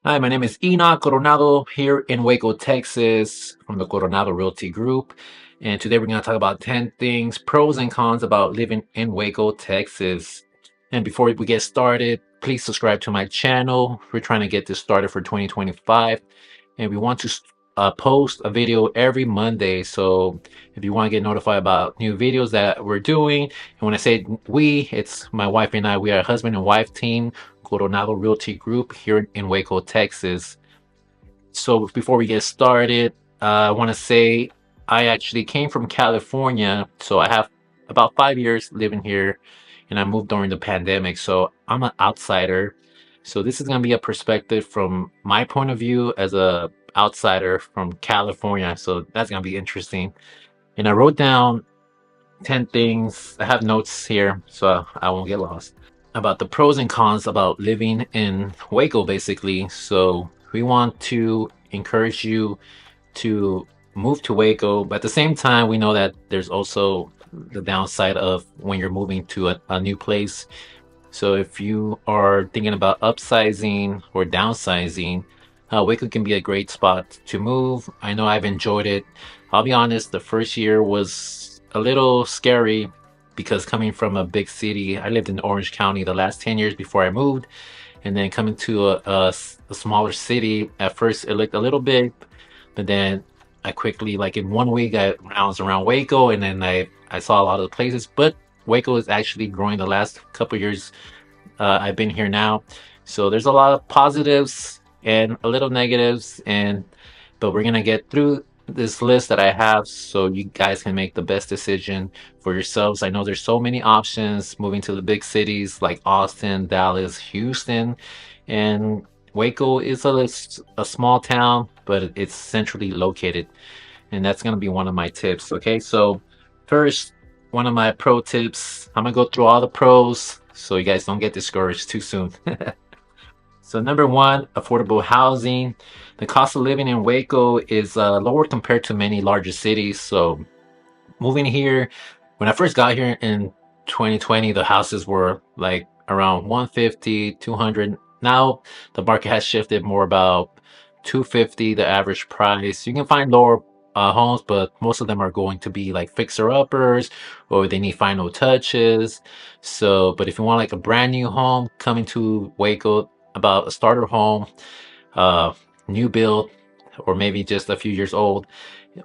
Hi, my name is Enoch Coronado here in Waco, Texas, from the Coronado Realty Group. And today we're going to talk about 10 things, pros and cons about living in Waco, Texas. And before we get started, please subscribe to my channel. We're trying to get this started for 2025. And we want to post a video every Monday. So if you want to get notified about new videos that we're doing, and when I say we, it's my wife and I. We are a husband and wife team, Coronado Realty Group here in Waco, Texas. So before we get started, I want to say I actually came from California. So I have about 5 years living here, and I moved during the pandemic. So I'm an outsider. So this is going to be a perspective from my point of view as a outsider from California. So that's going to be interesting. And I wrote down 10 things. I have notes here, so I won't get lost. About the pros and cons about living in Waco, basically. So we want to encourage you to move to Waco, but at the same time, we know that there's also the downside of when you're moving to a new place. So if you are thinking about upsizing or downsizing, Waco can be a great spot to move. I know I've enjoyed it. I'll be honest, the first year was a little scary because coming from a big city, I lived in Orange County the last 10 years before I moved. And then coming to a smaller city, at first it looked a little big, but then I quickly, like in 1 week, I was around Waco, and then I saw a lot of the places. But Waco is actually growing the last couple years. I've been here now, so there's a lot of positives and a little negatives, and but we're gonna get through this list that I have so you guys can make the best decision for yourselves. I know there's so many options moving to the big cities like Austin, Dallas, Houston, and Waco is a small town, but it's centrally located, and that's going to be one of my tips. Okay, so first, one of my pro tips, I'm going to go through all the pros so you guys don't get discouraged too soon. So number one, affordable housing. The cost of living in Waco is lower compared to many larger cities. So moving here, when I first got here in 2020, the houses were like around 150, 200. Now the market has shifted more about 250, the average price. You can find lower homes, but most of them are going to be like fixer uppers or they need final touches. So, but if you want like a brand new home coming to Waco, about a starter home, uh, new build, or maybe just a few years old,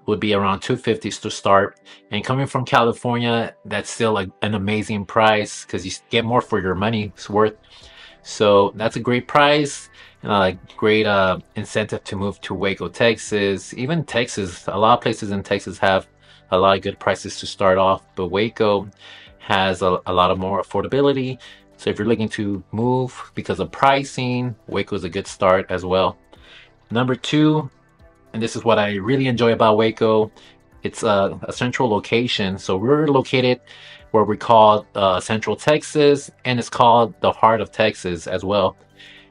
would be around 250s to start. And coming from California, that's still like an amazing price because you get more for your money's worth. So that's a great price and a great incentive to move to Waco, Texas. Even Texas, a lot of places in Texas have a lot of good prices to start off, but Waco has a lot of more affordability. So if you're looking to move because of pricing, Waco is a good start as well. Number two, and this is what I really enjoy about Waco. It's a central location. So we're located where we call Central Texas, and it's called the heart of Texas as well.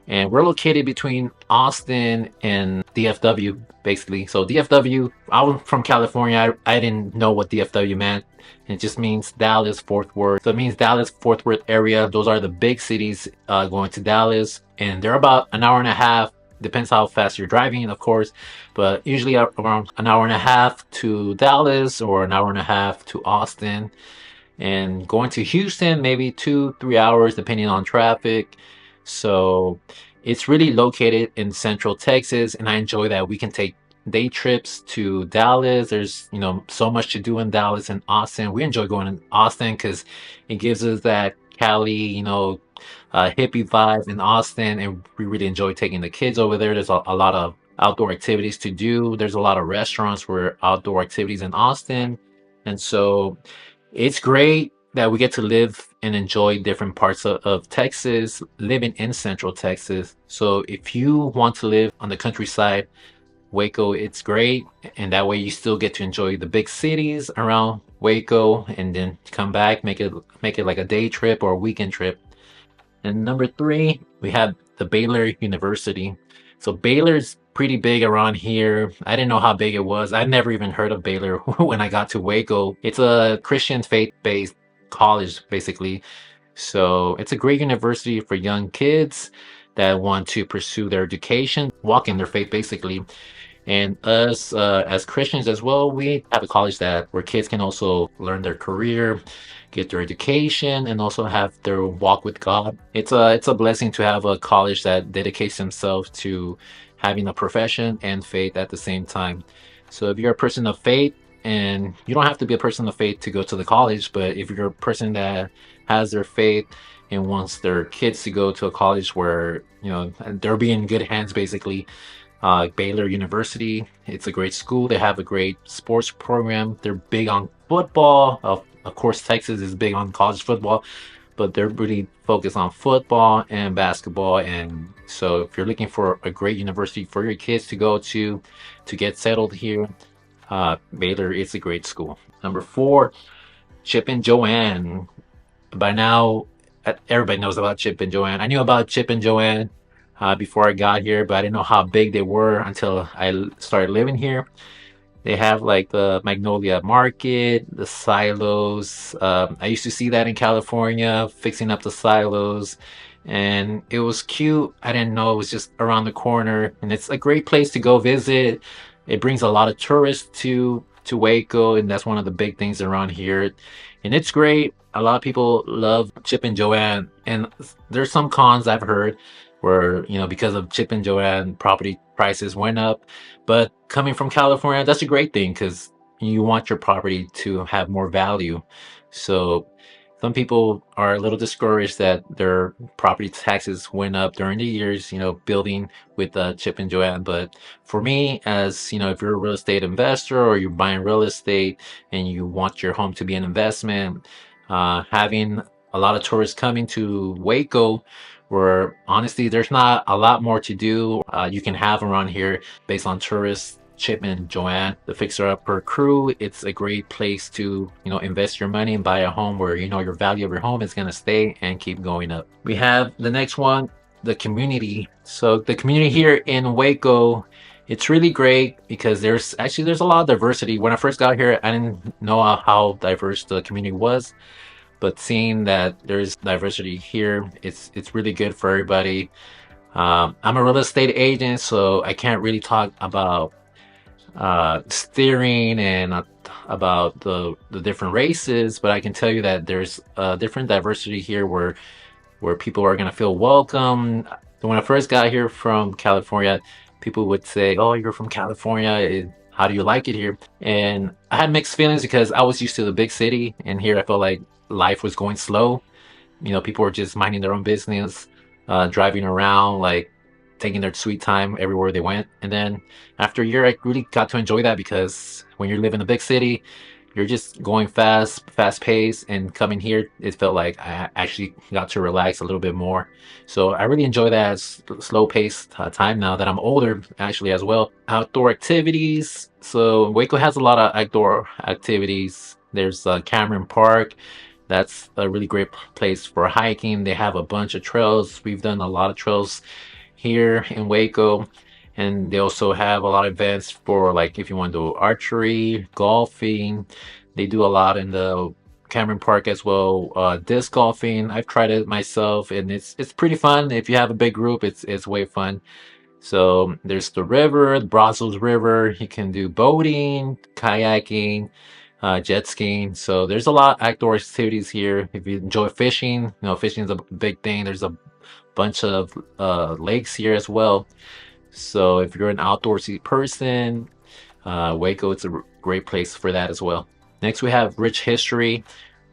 And we're located between Austin and DFW, basically. So DFW, I was from California. I didn't know what DFW meant. It just means Dallas Fort Worth. So it means Dallas Fort Worth area. Those are the big cities going to Dallas, and they're about an hour and a half. Depends how fast you're driving, of course, but usually around an hour and a half to Dallas or an hour and a half to Austin. And going to Houston, maybe 2, 3 hours, depending on traffic. So it's really located in Central Texas, and I enjoy that we can take day trips to Dallas. There's, so much to do in Dallas and Austin. We enjoy going to Austin because it gives us that Cali, hippie vibe in Austin, and we really enjoy taking the kids over there. There's a lot of outdoor activities to do. There's a lot of restaurants for outdoor activities in Austin, and so it's great that we get to live and enjoy different parts of Texas, living in Central Texas. So if you want to live on the countryside, Waco, it's great. And that way you still get to enjoy the big cities around Waco and then come back, make it like a day trip or a weekend trip. And number three, we have the Baylor University. So Baylor's pretty big around here. I didn't know how big it was. I'd never even heard of Baylor when I got to Waco. It's a Christian faith-based college, basically. So it's a great university for young kids. that want to pursue their education, walk in their faith basically. And us as Christians as well, we have a college that where kids can also learn their career, get their education, and also have their walk with God. It's a blessing to have a college that dedicates themselves to having a profession and faith at the same time. So if you're a person of faith, and you don't have to be a person of faith to go to the college, but if you're a person that has their faith and wants their kids to go to a college where they'll be in good hands basically, Baylor University. It's a great school. They have a great sports program. They're big on football. Of course, Texas is big on college football, but they're really focused on football and basketball. And so, if you're looking for a great university for your kids to go to get settled here, Baylor is a great school. Number four, Chip and Joanne. By now, everybody knows about Chip and Joanne. I knew about Chip and Joanne before I got here, but I didn't know how big they were until I started living here. They have like the Magnolia Market, the silos. I used to see that in California, fixing up the silos, and it was cute. I didn't know it was just around the corner, and it's a great place to go visit. It brings a lot of tourists to Waco, and that's one of the big things around here. And it's great. A lot of people love Chip and Joanne, and there's some cons I've heard where, because of Chip and Joanne, property prices went up. But coming from California, that's a great thing because you want your property to have more value. So some people are a little discouraged that their property taxes went up during the years, building with Chip and Joanne. But for me, as if you're a real estate investor or you're buying real estate and you want your home to be an investment, having a lot of tourists coming to Waco, where honestly there's not a lot more to do. You can have around here based on tourists. Chip and Joanne, the Fixer Upper crew, it's a great place to, invest your money and buy a home where, your value of your home is going to stay and keep going up. We have the next one, the community. So the community here in Waco, it's really great because there's a lot of diversity. When I first got here, I didn't know how diverse the community was, but seeing that there's diversity here, it's really good for everybody. I'm a real estate agent, so I can't really talk about steering and about the different races, but I can tell you that there's different diversity here where people are gonna feel welcome. When I first got here from California, people would say, "Oh, you're from California. How do you like it here?" And I had mixed feelings because I was used to the big city, and here I felt like life was going slow. People were just minding their own business, driving around, like taking their sweet time everywhere they went. And then after a year, I really got to enjoy that because when you live in a big city, you're just going fast paced. And coming here, it felt like I actually got to relax a little bit more. So I really enjoy that slow paced time now that I'm older, actually, as well. Outdoor activities. So Waco has a lot of outdoor activities. There's Cameron Park. That's a really great place for hiking. They have a bunch of trails. We've done a lot of trails here in Waco. And they also have a lot of events for like if you want to do archery, golfing. They do a lot in the Cameron Park as well. Disc golfing. I've tried it myself and it's pretty fun. If you have a big group, it's way fun. So there's the river, the Brazos River. You can do boating, kayaking, jet skiing. So there's a lot of outdoor activities here. If you enjoy fishing, fishing is a big thing. There's a bunch of lakes here as well. So if you're an outdoorsy person, Waco, it's a great place for that as well. Next, we have rich history.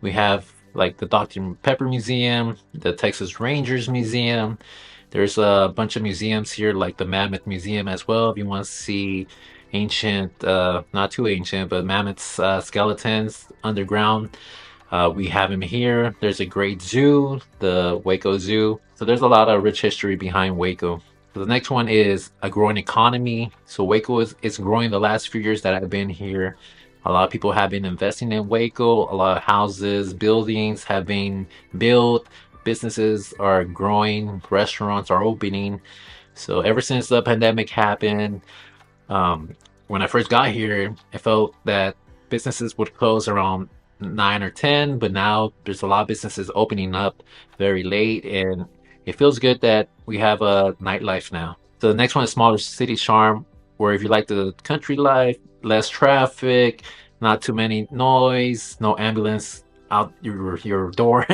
We have like the Dr. Pepper Museum, the Texas Rangers Museum. There's a bunch of museums here, like the Mammoth Museum as well. If you want to see ancient, not too ancient, but mammoth skeletons underground, we have them here. There's a great zoo, the Waco Zoo. So there's a lot of rich history behind Waco. So the next one is a growing economy. So Waco is growing the last few years that I've been here. A lot of people have been investing in Waco. A lot of houses, buildings have been built. Businesses are growing. Restaurants are opening. So ever since the pandemic happened, when I first got here, I felt that businesses would close around 9 or 10, but now there's a lot of businesses opening up very late, and it feels good that we have a nightlife now. So the next one is smaller city charm, where if you like the country life, less traffic, not too many noise, no ambulance out your door.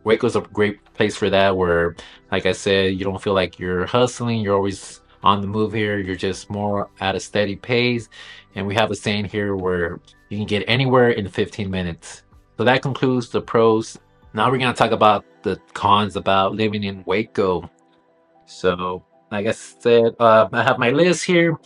Waco's a great place for that, where, like I said, you don't feel like you're hustling. You're always on the move here. You're just more at a steady pace. And we have a saying here where you can get anywhere in 15 minutes. So that concludes the pros. Now we're going to talk about the cons about living in Waco. So, like I said, I have my list here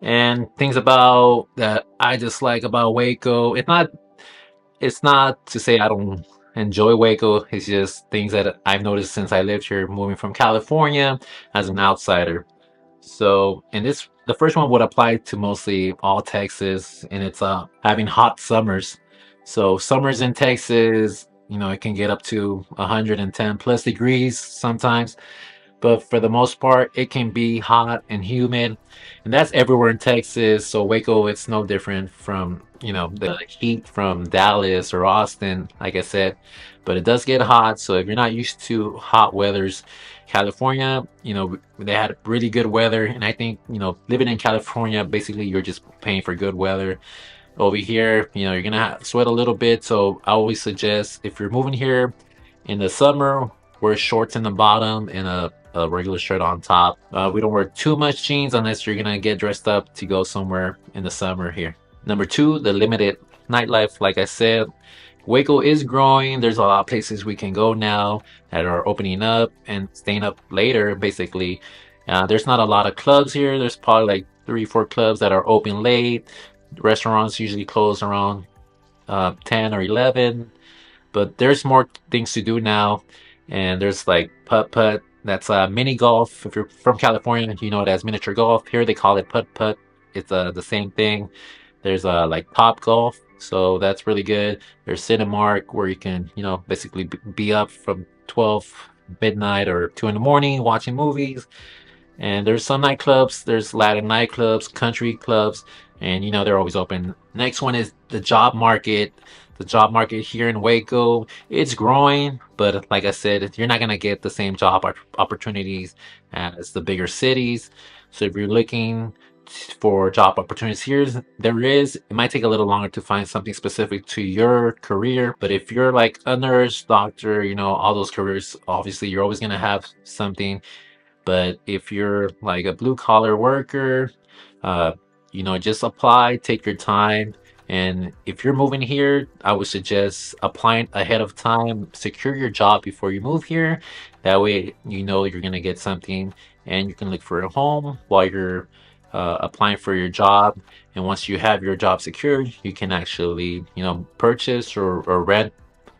and things about that I dislike about Waco. It's not to say I don't enjoy Waco. It's just things that I've noticed since I lived here, moving from California as an outsider. So, and this, the first one would apply to mostly all Texas, and it's having hot summers. So, summers in Texas, it can get up to 110 plus degrees sometimes, but for the most part, it can be hot and humid, and that's everywhere in Texas. So Waco, it's no different from, the heat from Dallas or Austin, like I said, but it does get hot. So if you're not used to hot weathers, California, they had really good weather, and I think, living in California, basically you're just paying for good weather. Over here, you're gonna sweat a little bit. So I always suggest if you're moving here in the summer, wear shorts in the bottom and a regular shirt on top. We don't wear too much jeans unless you're gonna get dressed up to go somewhere in the summer here. Number two, the limited nightlife. Like I said, Waco is growing. There's a lot of places we can go now that are opening up and staying up later, basically. There's not a lot of clubs here. There's probably like three, four clubs that are open late. Restaurants usually close around 10 or 11, but there's more things to do now. And there's like putt putt. That's mini golf. If you're from California, you know it as miniature golf. Here they call it putt putt. It's the same thing. There's like top golf, so that's really good. There's Cinemark, where you can, basically be up from 12 midnight or 2 in the morning watching movies. And there's some nightclubs, there's Latin nightclubs, country clubs, and they're always open. Next one is the job market. The job market here in Waco, it's growing, but like I said, you're not gonna get the same job opportunities as the bigger cities. So if you're looking for job opportunities here, there is. It might take a little longer to find something specific to your career, but if you're like a nurse, doctor, all those careers, obviously you're always gonna have something. But if you're like a blue collar worker, uh, just apply, take your time. And if you're moving here, I would suggest applying ahead of time, secure your job before you move here. That way, you're going to get something and you can look for a home while you're applying for your job. And once you have your job secured, you can actually, purchase or rent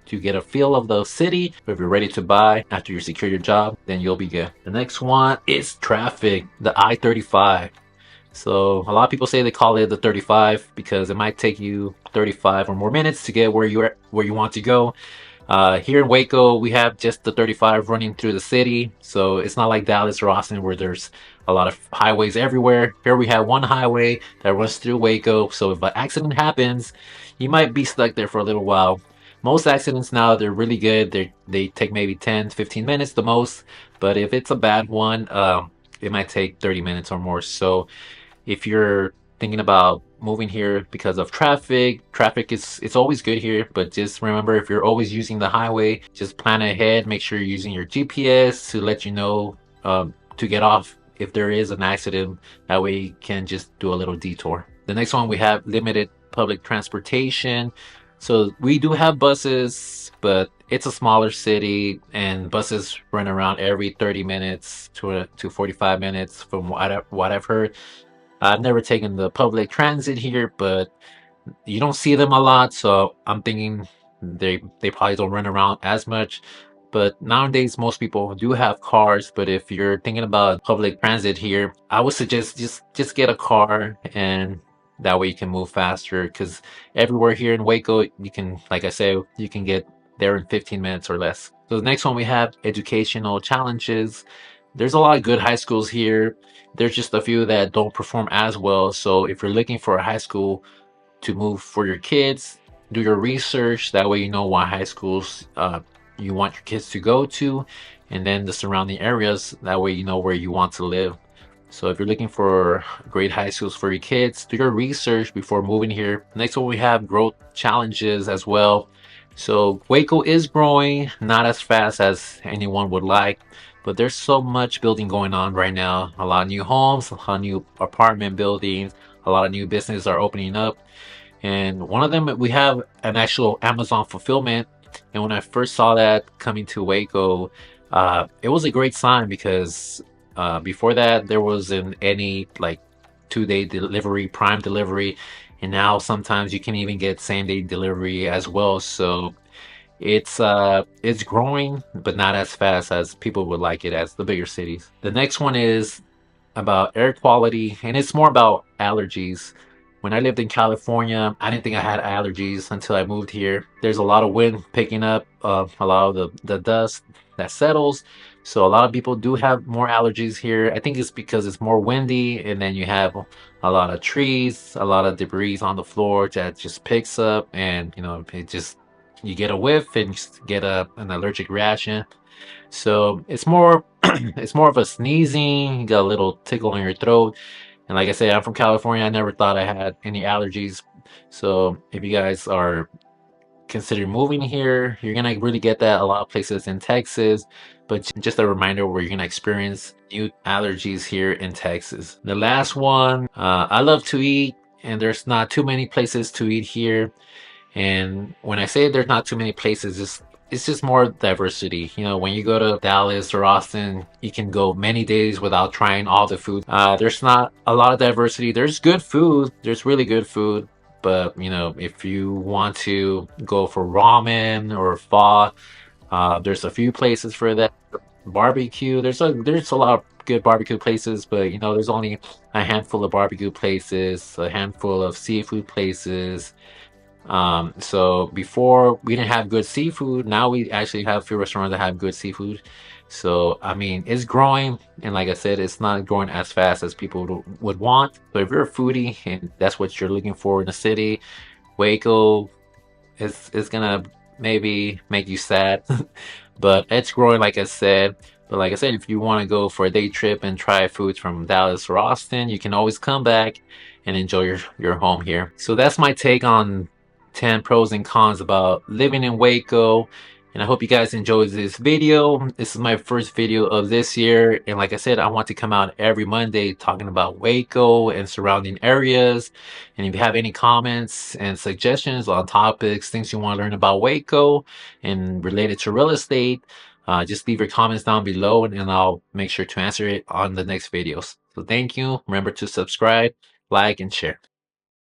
to get a feel of the city. But if you're ready to buy after you secure your job, then you'll be good. The next one is traffic, the I-35. So a lot of people say they call it the 35 because it might take you 35 or more minutes to get where you want to go. Here in Waco, we have just the 35 running through the city, so it's not like Dallas or Austin where there's a lot of highways everywhere. Here we have one highway that runs through Waco, so if an accident happens, you might be stuck there for a little while. Most accidents now, they're really good. They take maybe 10 to 15 minutes the most, but if it's a bad one, it might take 30 minutes or more. So if you're thinking about moving here because of traffic is it's always good here, but just remember, if you're always using the highway, just plan ahead. Make sure you're using your GPS to let you know to get off if there is an accident. That way you can just do a little detour. The next one, we have limited public transportation. So we do have buses, but it's a smaller city and buses run around every 30 minutes to 45 minutes from what I've heard. I've never taken the public transit here, but you don't see them a lot, so I'm thinking they probably don't run around as much. But nowadays, most people do have cars. But if you're thinking about public transit here, I would suggest just get a car, and that way you can move faster. Because everywhere here in Waco, you can, like I said, you can get there in 15 minutes or less. So the next one, we have educational challenges. There's a lot of good high schools here. There's just a few that don't perform as well. So if you're looking for a high school to move for your kids, do your research. That way you know what high schools you want your kids to go to. and then the surrounding areas. That way you know where you want to live. So if you're looking for great high schools for your kids, do your research before moving here. Next one, we have growth challenges as well. So Waco is growing, not as fast as anyone would like, but there's so much building going on right now. A lot of new homes, a lot of new apartment buildings, a lot of new businesses are opening up. And one of them, we have an actual Amazon fulfillment. And when I first saw that coming to Waco, it was a great sign because before that, there wasn't any like 2 day delivery, prime delivery. And now sometimes you can even get same day delivery as well. So it's growing, but not as fast as people would like it as the bigger cities. The next one is about air quality, and it's more about allergies. When I lived in California, I didn't think I had allergies until I moved here. There's a lot of wind picking up, a lot of the dust that settles. So a lot of people do have more allergies here. I think it's because it's more windy, and then you have a lot of trees, a lot of debris on the floor that just picks up, and it just you get a whiff and just get an allergic reaction. So it's more it's more of a sneezing, you got a little tickle in your throat. And like I said, I'm from California. I never thought I had any allergies. So if you guys are considering moving here, you're gonna really get that a lot of places in Texas. But just a reminder where you're gonna experience new allergies here in Texas. The last one, I love to eat, and there's not too many places to eat here. And when I say there's not too many places, it's just more diversity. When you go to Dallas or Austin, you can go many days without trying all the food. There's not a lot of diversity. There's good food. There's really good food. But if you want to go for ramen or pho, there's a few places for that. Barbecue. There's a lot of good barbecue places, but there's only a handful of barbecue places, a handful of seafood places. So before we didn't have good seafood, now we actually have a few restaurants that have good seafood. So I mean, it's growing, and like I said, it's not growing as fast as people would want. So if you're a foodie and that's what you're looking for in the city, Waco is gonna maybe make you sad, but it's growing, like I said. But like I said, if you want to go for a day trip and try foods from Dallas or Austin, you can always come back and enjoy your home here. So that's my take on 10 pros and cons about living in Waco. And I hope you guys enjoyed this video. This is my first video of this year. And like I said, I want to come out every Monday talking about Waco and surrounding areas. And if you have any comments and suggestions on topics, things you want to learn about Waco and related to real estate, just leave your comments down below and I'll make sure to answer it on the next videos. So thank you. Remember to subscribe, like, and share.